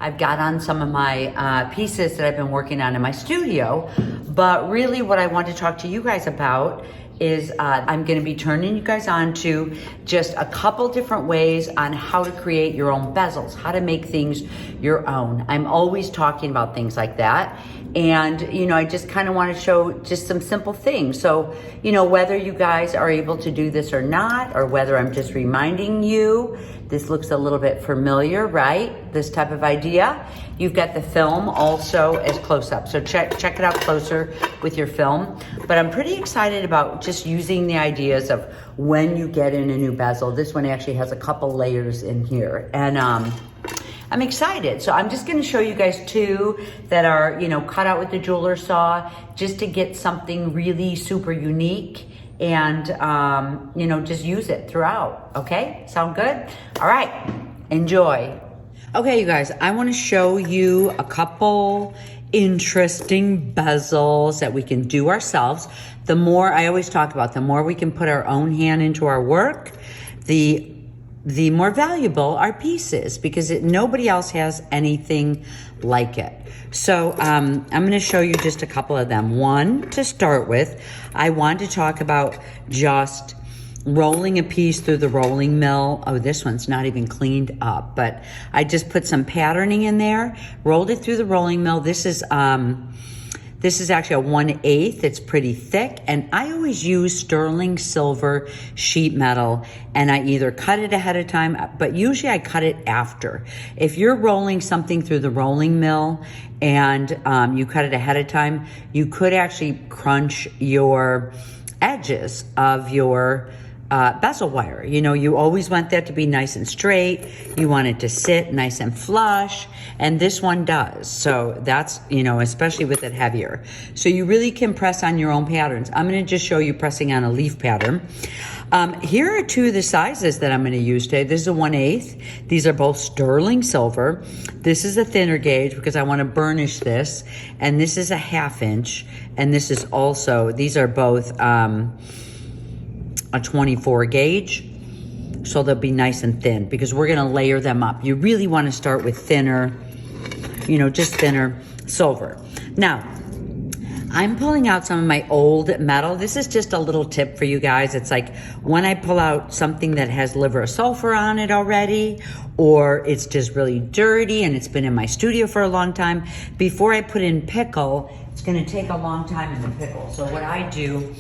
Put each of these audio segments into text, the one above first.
I've got on some of my pieces that I've been working on in my studio. But really what I want to talk to you guys about is I'm gonna be turning you guys on to just a couple different ways on how to create your own bezels, how to make things your own. I'm always talking about things like that. And, you know, I just kind of want to show just some simple things. So, you know, whether you guys are able to do this or not, or whether I'm just reminding you, this looks a little bit familiar, right? This type of idea. You've got the film also as close up. So check it out closer with your film. But I'm pretty excited about just using the ideas of when you get in a new bezel. This one actually has a couple layers in here. And I'm excited. So I'm just gonna show you guys two that are, you know, cut out with the jeweler saw, just to get something really super unique and, you know, just use it throughout. Okay, sound good? All right, enjoy. Okay, you guys, I wanna show you a couple interesting bezels that we can do ourselves. The more, I always talk about, the more we can put our own hand into our work, the more valuable our piece is, because nobody else has anything like it. So I'm gonna show you just a couple of them. One, to start with, I want to talk about just rolling a piece through the rolling mill. Oh, this one's not even cleaned up, but I just put some patterning in there, rolled it through the rolling mill. This is actually a 1/8. It's pretty thick, and I always use sterling silver sheet metal, and I either cut it ahead of time, but usually I cut it after. If you're rolling something through the rolling mill and you cut it ahead of time, you could actually crunch your edges of your bezel wire. You know, you always want that to be nice and straight. You want it to sit nice and flush, and this one does. So that's, you know, especially with it heavier. So you really can press on your own patterns. I'm gonna just show you pressing on a leaf pattern. Here are two of the sizes that I'm gonna use today. This is a 1/8. These are both sterling silver. This is a thinner gauge because I wanna burnish this. And this is a 1/2 inch. And this is also, these are both, a 24 gauge, so they'll be nice and thin because we're gonna layer them up. You really wanna start with thinner, you know, just thinner silver. Now, I'm pulling out some of my old metal. This is just a little tip for you guys. It's like when I pull out something that has liver of sulfur on it already, or it's just really dirty and it's been in my studio for a long time, before I put in pickle, it's gonna take a long time in the pickle. So what I do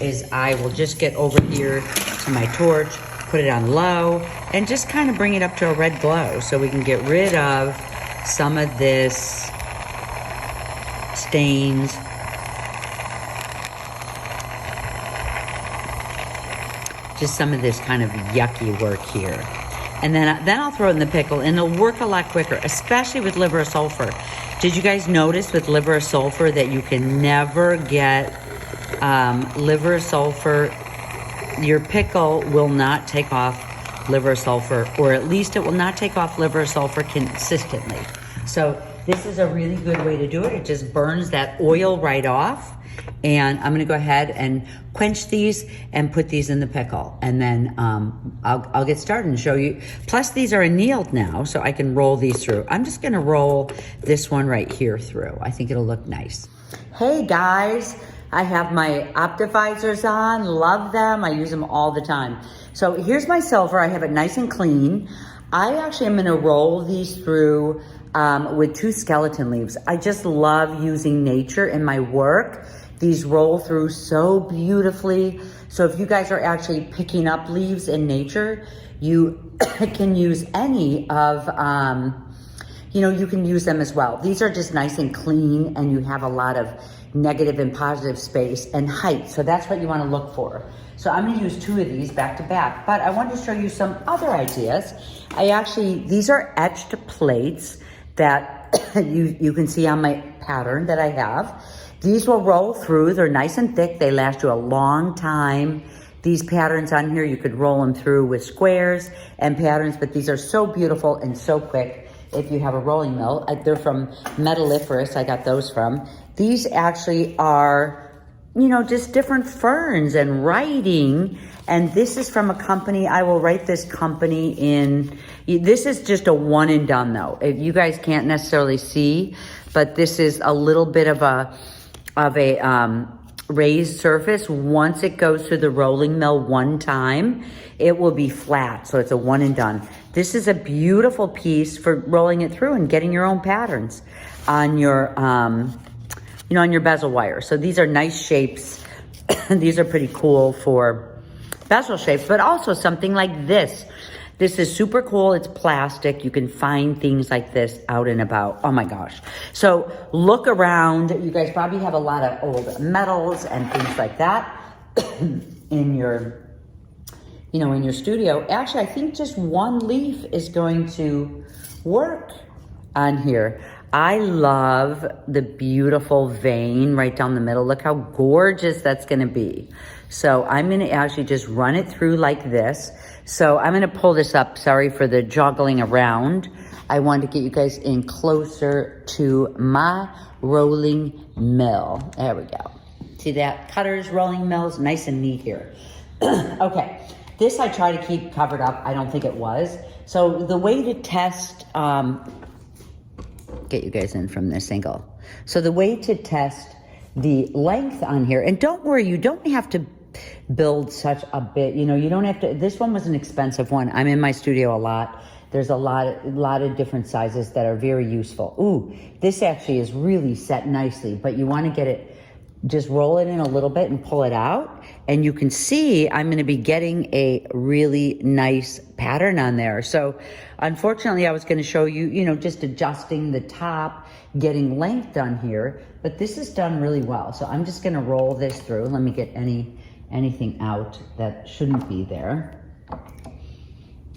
is I will just get over here to my torch, put it on low, and just kind of bring it up to a red glow so we can get rid of some of this stains. Just some of this kind of yucky work here. And then I'll throw it in the pickle, and it'll work a lot quicker, especially with liver of sulfur. Did you guys notice with liver of sulfur that you can never get liver sulfur? Your pickle will not take off liver sulfur, or at least it will not take off liver sulfur consistently. So this is a really good way to do it. It just burns that oil right off. And I'm gonna go ahead and quench these and put these in the pickle. And then I'll get started and show you. Plus these are annealed now, so I can roll these through. I'm just gonna roll this one right here through. I think it'll look nice. Hey guys. I have my optivisors on, love them. I use them all the time. So here's my silver. I have it nice and clean. I actually am gonna roll these through with 2 skeleton leaves. I just love using nature in my work. These roll through so beautifully. So if you guys are actually picking up leaves in nature, you can use any of, you know, you can use them as well. These are just nice and clean, and you have a lot of negative and positive space and height. So that's what you want to look for. So I'm going to use 2 of these back to back, but I want to show you some other ideas. These are etched plates that you can see on my pattern that I have. These will roll through. They're nice and thick. They last you a long time. These patterns on here, you could roll them through with squares and patterns, but these are so beautiful and so quick if you have a rolling mill. They're from Metalliferous. I got those from. These actually are, you know, just different ferns and writing, And this is from a company, I will write this company in, this is just a one and done though. You guys can't necessarily see, but this is a little bit of a raised surface. Once it goes through the rolling mill one time, it will be flat. So it's a one and done. This is a beautiful piece for rolling it through and getting your own patterns on your, you know, on your bezel wire. So these are nice shapes. These are pretty cool for bezel shapes, but also something like this. This is super cool. It's plastic. You can find things like this out and about. Oh my gosh. So look around. You guys probably have a lot of old metals and things like that in your, you know, in your studio. Actually, I think just one leaf is going to work on here. I love the beautiful vein right down the middle. Look how gorgeous that's gonna be. So I'm gonna actually just run it through like this. So I'm gonna pull this up, sorry for the joggling around. I wanted to get you guys in closer to my rolling mill. There we go. See that? Cutters, rolling mills, nice and neat here. Okay, this I try to keep covered up. I don't think it was. So the way to test, get you guys in from this angle. So the way to test the length on here, and don't worry, you don't have to build such a bit, you know, you don't have to, this one was an expensive one. I'm in my studio a lot. There's a lot of different sizes that are very useful. Ooh, this actually is really set nicely, but you want to get it, just roll it in a little bit and pull it out. And you can see I'm going to be getting a really nice pattern on there. So unfortunately, I was going to show you, you know, just adjusting the top, getting length done here, but this is done really well. So I'm just going to roll this through. Let me get anything out that shouldn't be there.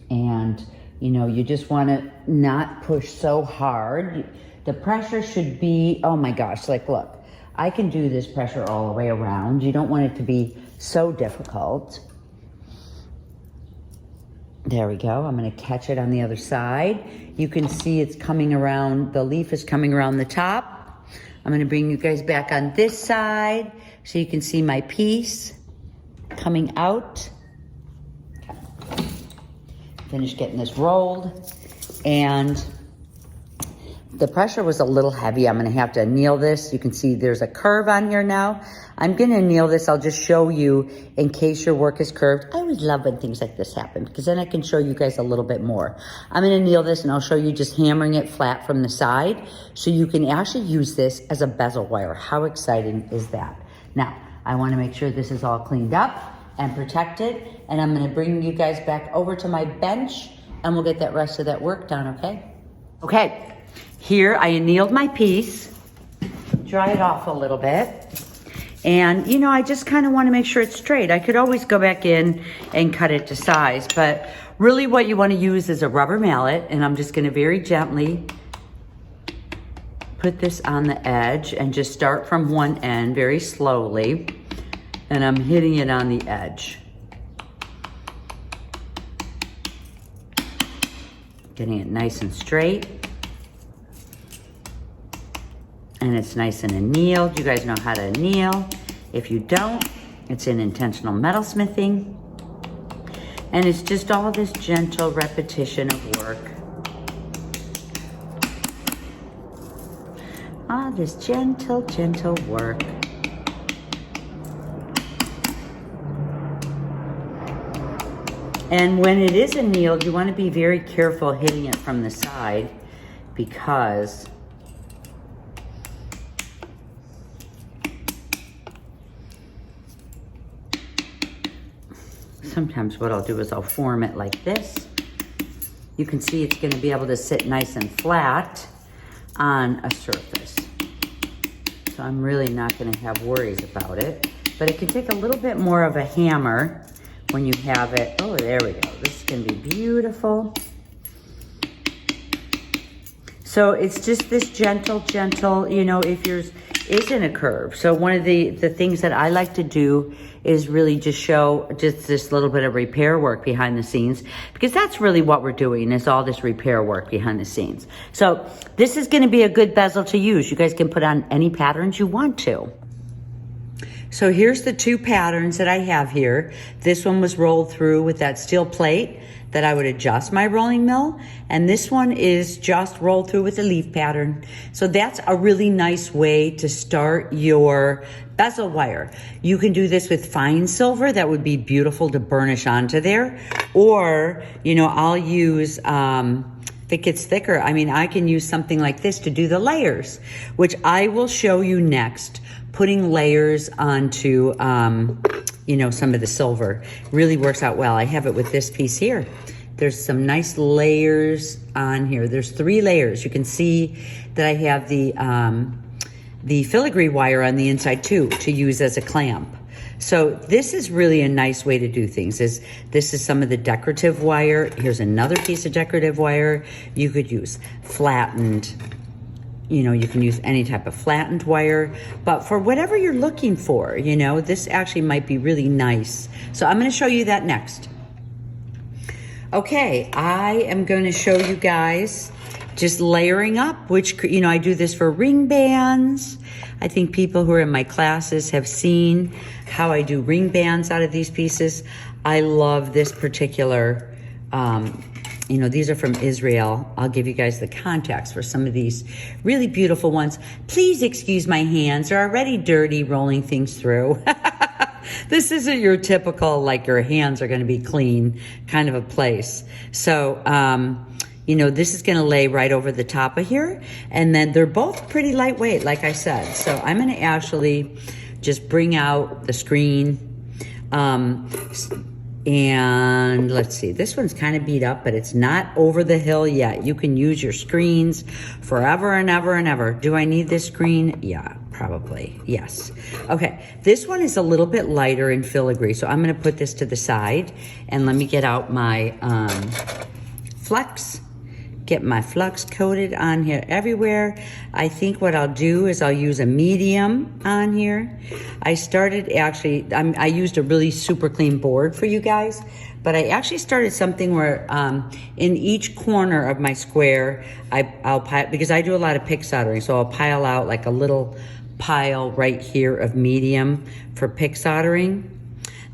And, you know, you just want to not push so hard. The pressure should be, oh my gosh, like look, I can do this pressure all the way around. You don't want it to be so difficult. There we go. I'm going to catch it on the other side. You can see it's coming around, the leaf is coming around the top. I'm going to bring you guys back on this side so you can see my piece coming out. Okay. Finish getting this rolled. And the pressure was a little heavy. I'm going to have to anneal this. You can see there's a curve on here now. I'm going to anneal this. I'll just show you in case your work is curved. I always love when things like this happen because then I can show you guys a little bit more. I'm going to anneal this and I'll show you just hammering it flat from the side so you can actually use this as a bezel wire. How exciting is that? Now, I want to make sure this is all cleaned up and protected, and I'm going to bring you guys back over to my bench and we'll get that rest of that work done, okay? Okay. Here, I annealed my piece, dry it off a little bit, and you know, I just kind of want to make sure it's straight. I could always go back in and cut it to size, but really what you want to use is a rubber mallet, and I'm just going to very gently put this on the edge and just start from one end very slowly, and I'm hitting it on the edge. Getting it nice and straight. And it's nice and annealed. You guys know how to anneal. If you don't, it's in intentional metalsmithing. And it's just all this gentle repetition of work. Ah, this gentle, gentle work. And when it is annealed, you want to be very careful hitting it from the side because sometimes what I'll do is I'll form it like this. You can see it's going to be able to sit nice and flat on a surface. So I'm really not going to have worries about it. But it can take a little bit more of a hammer when you have it. Oh, there we go. This is going to be beautiful. So it's just this gentle, you know, if yours isn't a curve. So one of the things that I like to do is really just show just this little bit of repair work behind the scenes, because that's really what we're doing is all this repair work behind the scenes. So this is going to be a good bezel to use. You guys can put on any patterns you want to. So here's the two patterns that I have here. This one was rolled through with that steel plate that I would adjust my rolling mill. And this one is just rolled through with a leaf pattern. So that's a really nice way to start your bezel wire. You can do this with fine silver. That would be beautiful to burnish onto there. Or, you know, I'll use, if it gets thicker, I mean, I can use something like this to do the layers, which I will show you next. Putting layers onto, you know, some of the silver really works out well. I have it with this piece here. There's some nice layers on here. There's 3 layers. You can see that I have the filigree wire on the inside too to use as a clamp. So this is really a nice way to do things. This is some of the decorative wire. Here's another piece of decorative wire. You could use flattened, you know, you can use any type of flattened wire, but for whatever you're looking for, you know, this actually might be really nice. So I'm going to show you that next. Okay, I am going to show you guys just layering up, which, you know, I do this for ring bands. I think people who are in my classes have seen how I do ring bands out of these pieces. I love this particular, you know, these are from Israel. I'll give you guys the contacts for some of these really beautiful ones. Please excuse my hands. They're already dirty rolling things through. This isn't your typical, like your hands are going to be clean kind of a place. So, you know, this is going to lay right over the top of here. And then they're both pretty lightweight, like I said. So I'm going to actually just bring out the screen. And let's see, this one's kind of beat up, but it's not over the hill yet. You can use your screens forever and ever and ever. Do I need this screen? Yeah, probably, yes. Okay, this one is a little bit lighter in filigree, so I'm gonna put this to the side and let me get out my flux. Get my flux coated on here everywhere. I think what I'll do is I'll use a medium on here. I started actually, I used a really super clean board for you guys, but I actually started something where in each corner of my square, I'll pile, because I do a lot of pick soldering, so I'll pile out like a little pile right here of medium for pick soldering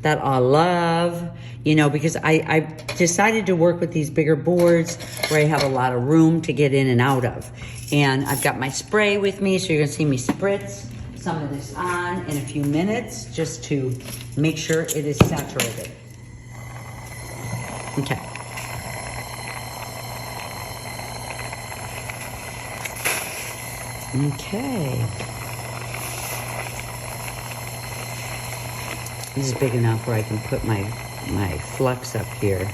that I love. You know, because I decided to work with these bigger boards where I have a lot of room to get in and out of. And I've got my spray with me, so you're gonna see me spritz some of this on in a few minutes just to make sure it is saturated. Okay. Okay. This is big enough where I can put my flux up here.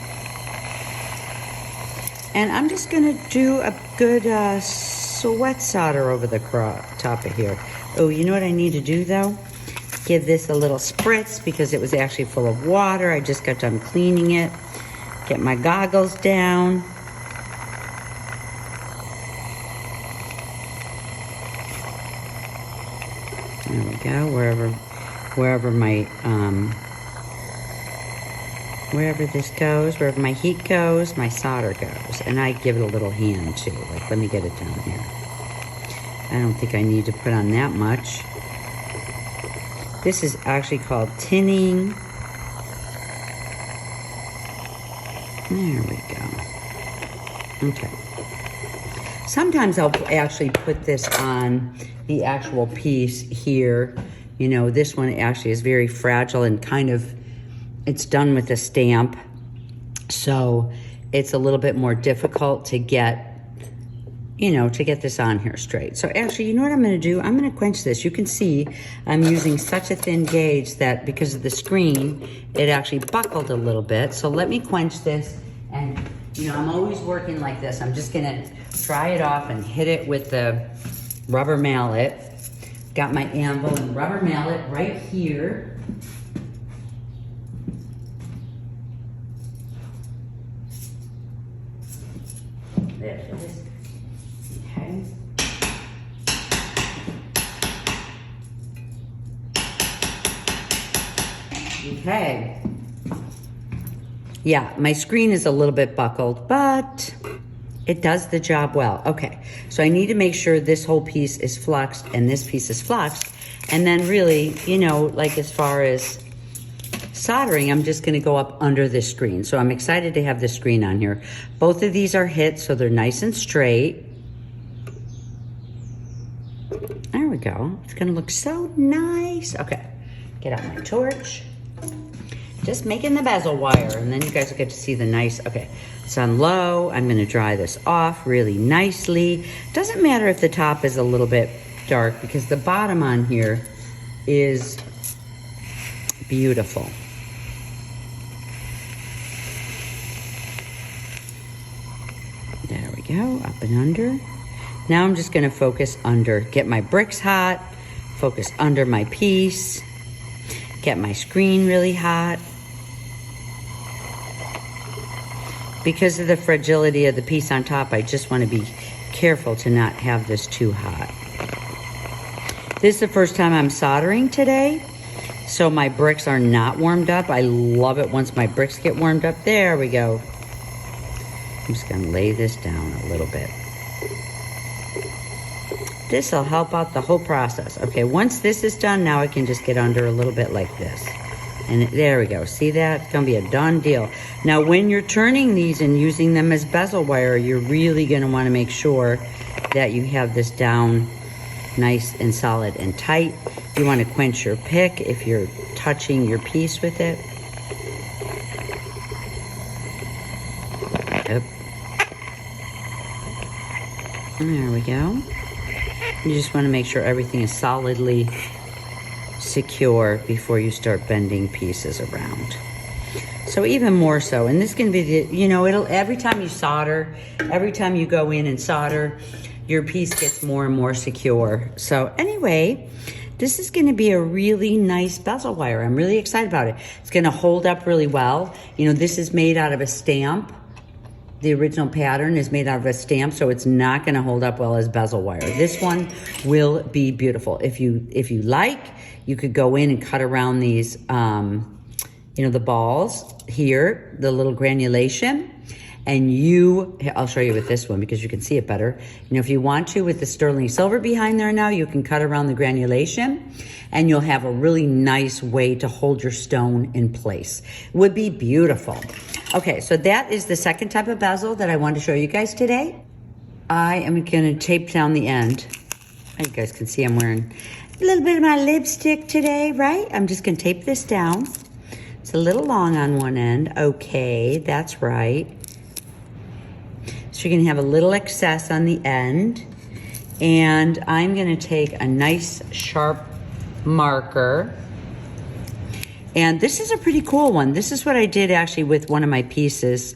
And I'm just gonna do a good sweat solder over the top of here. Oh, you know what I need to do though? Give this a little spritz because it was actually full of water. I just got done cleaning it. Get my goggles down. There we go, wherever my, wherever this goes, wherever my heat goes, my solder goes. And I give it a little hand too. Like, let me get it down here. I don't think I need to put on that much. This is actually called tinning. There we go. Okay. Sometimes I'll actually put this on the actual piece here. You know, this one actually is very fragile and kind of, it's done with a stamp. So it's a little bit more difficult to get, you know, to get this on here straight. So actually, you know what I'm gonna do? I'm gonna quench this. You can see I'm using such a thin gauge that because of the screen, it actually buckled a little bit. So let me quench this. And you know, I'm always working like this. I'm just gonna dry it off and hit it with the rubber mallet. Got my anvil and rubber mallet right here. There it is. Okay. Okay. Yeah, my screen is a little bit buckled, but It does the job well. Okay, so I need to make sure this whole piece is fluxed and this piece is fluxed. And then really, you know, like as far as soldering, I'm just gonna go up under this screen. So I'm excited to have this screen on here. Both of these are hit, so they're nice and straight. There we go. It's gonna look so nice. Okay, get out my torch. Just making the bezel wire, and then you guys will get to see the nice, okay. It's on low. I'm gonna dry this off really nicely. Doesn't matter if the top is a little bit dark because the bottom on here is beautiful. There we go, up and under. Now I'm just gonna focus under, get my bricks hot, focus under my piece, get my screen really hot. Because of the fragility of the piece on top, I just want to be careful to not have this too hot. This is the first time I'm soldering today, so my bricks are not warmed up. I love it once my bricks get warmed up. There we go. I'm just going to lay this down a little bit. This will help out the whole process. Okay, once this is done, now I can just get under a little bit like this. And there we go. See that? It's gonna be a done deal. Now, when you're turning these and using them as bezel wire, you're really gonna wanna make sure that you have this down nice and solid and tight. You wanna quench your pick if you're touching your piece with it. Yep. There we go. You just wanna make sure everything is solidly secure before you start bending pieces around. So even more so, and this can be the, you know, it'll, every time you solder, every time you go in and solder, your piece gets more and more secure. So anyway, this is gonna be a really nice bezel wire. I'm really excited about it. It's gonna hold up really well. You know, this is made out of a stamp. The original pattern is made out of a stamp, so it's not gonna hold up well as bezel wire. This one will be beautiful. If you like, you could go in and cut around these, you know, the balls here, the little granulation, and I'll show you with this one because you can see it better. You know, if you want to, with the sterling silver behind there now, you can cut around the granulation and you'll have a really nice way to hold your stone in place. Would be beautiful. Okay, so that is the second type of bezel that I wanted to show you guys today. I am gonna tape down the end. You guys can see I'm wearing a little bit of my lipstick today, right? I'm just gonna tape this down. It's a little long on one end. Okay, that's right. So you're gonna have a little excess on the end. And I'm gonna take a nice sharp marker. And this is a pretty cool one. This is what I did actually with one of my pieces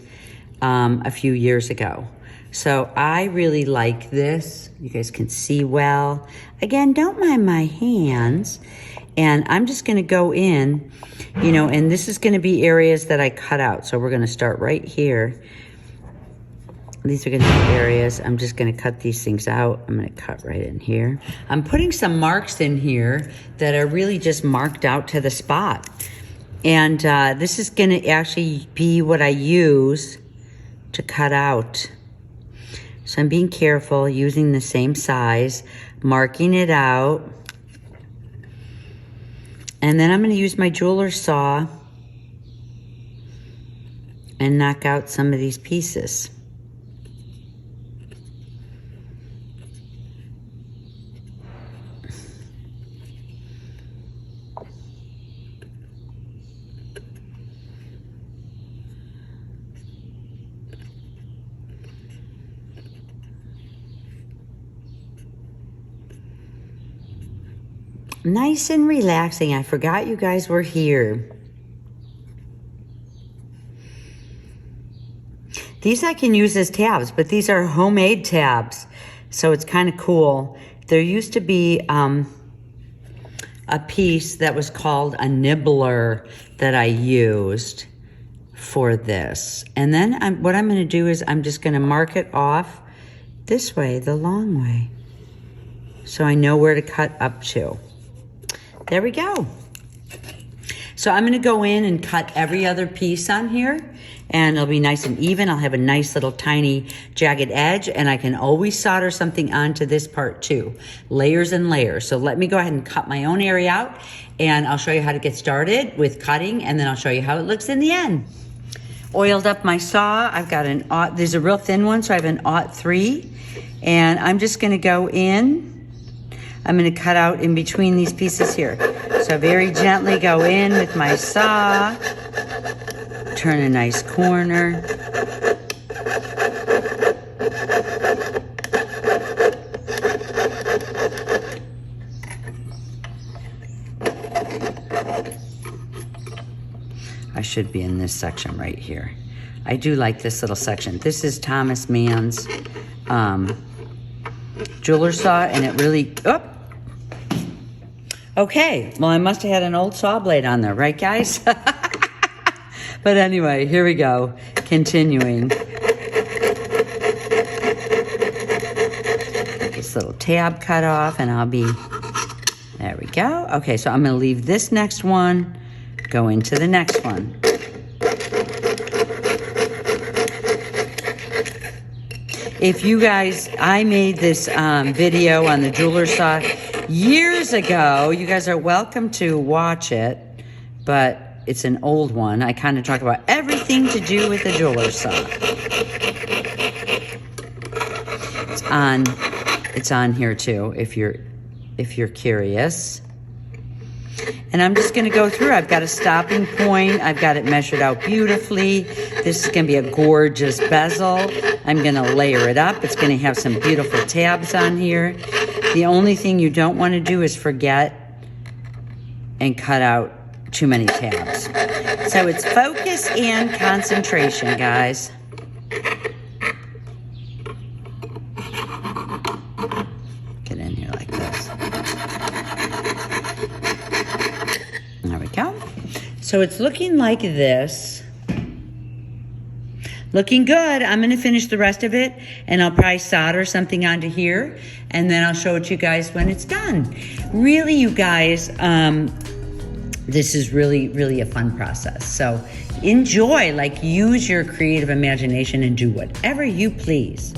a few years ago. So I really like this. You guys can see well. Again, don't mind my hands. And I'm just gonna go in, you know, and this is gonna be areas that I cut out. So we're gonna start right here. These are gonna be areas. I'm just gonna cut these things out. I'm gonna cut right in here. I'm putting some marks in here that are really just marked out to the spot. And this is gonna actually be what I use to cut out. So I'm being careful, using the same size, marking it out. And then I'm gonna use my jeweler's saw and knock out some of these pieces. Nice and relaxing. I forgot you guys were here. These I can use as tabs, but these are homemade tabs. So it's kind of cool. There used to be a piece that was called a nibbler that I used for this. And then what I'm gonna do is I'm just gonna mark it off this way, the long way. So I know where to cut up to. There we go. So I'm gonna go in and cut every other piece on here, and it'll be nice and even. I'll have a nice little tiny jagged edge, and I can always solder something onto this part too. Layers and layers. So let me go ahead and cut my own area out, and I'll show you how to get started with cutting, and then I'll show you how it looks in the end. Oiled up my saw. I've got an aught, there's a real thin one, so I have an 03, and I'm just gonna go in. I'm gonna cut out in between these pieces here. So very gently go in with my saw, turn a nice corner. I should be in this section right here. I do like this little section. This is Thomas Mann's jeweler saw, and it really, oh. Okay, well I must have had an old saw blade on there, right guys? But anyway, here we go, continuing. Get this little tab cut off, and I'll be, there we go. Okay, so I'm gonna leave this next one, go into the next one. If you guys, I made this video on the jeweler saw years ago. You guys are welcome to watch it, but it's an old one. I kind of talk about everything to do with the jeweler saw. It's on here too, if you're curious. And I'm just gonna go through. I've got a stopping point. I've got it measured out beautifully. This is gonna be a gorgeous bezel. I'm gonna layer it up. It's gonna have some beautiful tabs on here. The only thing you don't wanna do is forget and cut out too many tabs. So it's focus and concentration, guys. Get in here like this. There we go. So it's looking like this. Looking good. I'm gonna finish the rest of it, and I'll probably solder something onto here, and then I'll show it to you guys when it's done. Really, you guys, this is really, really a fun process. So enjoy, like use your creative imagination and do whatever you please.